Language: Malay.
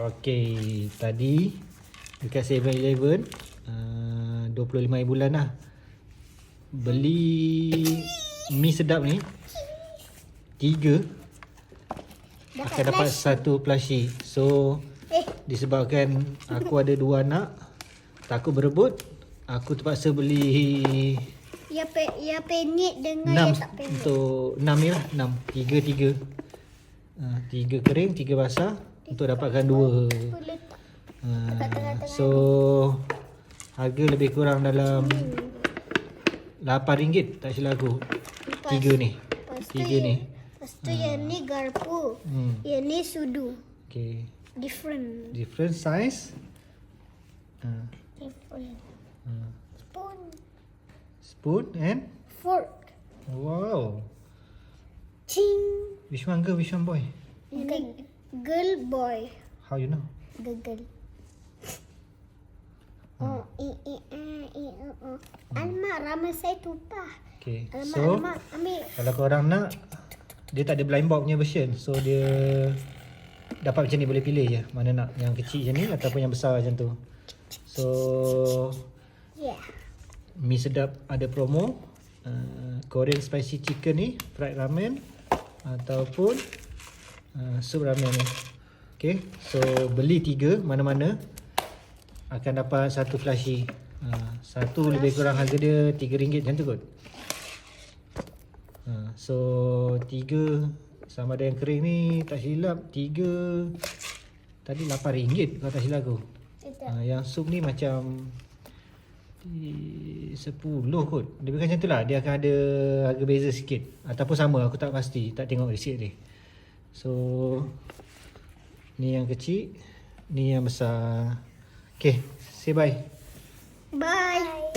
Okey, tadi dekat 7-Eleven 25 bulan lah beli mi sedap ni 3 akan dapat satu plushie. So disebabkan aku ada 2 anak, takut berebut, aku terpaksa beli Yang penyet dengan 6 yang tak penyet. untuk 6 ni lah, 6 3 kering, 3 basah untuk dapatkan 2. So harga lebih kurang dalam RM8 tak silap aku. 3 ni. 3 ni. Lepas tu yang ni garpu. Yang ni sudu. Okay. Different Size. Different. Spoon. Spoon and Fork. wow. Ching. Which one girl, which one boy? Ini girl boy. How you know? Gegel. Oh, Alamak, ramai saya tumpah. Okay. Alamak, So alamak, ambil. kalau korang nak, dia tak ada blind box punya version. So dia dapat macam ni, boleh pilih je mana nak, yang kecil macam ni ataupun yang besar macam tu. So Yeah. mi sedap ada promo, Korean spicy chicken ni, fried ramen ataupun sup ramen ni. Okay, so beli 3 mana-mana akan dapat satu plushie. Satu lebih kurang harga dia RM3 macam tu kot. So 3 sama ada yang kering ni tak silap 3 tadi RM8 kalau tak silap aku. Yang sup ni macam 10 kot. Lebih kurang macam tu lah. Dia akan ada harga beza sikit ataupun sama, aku tak pasti, tak tengok resit ni. So ni yang kecil, ni yang besar. Okay, say bye. Bye.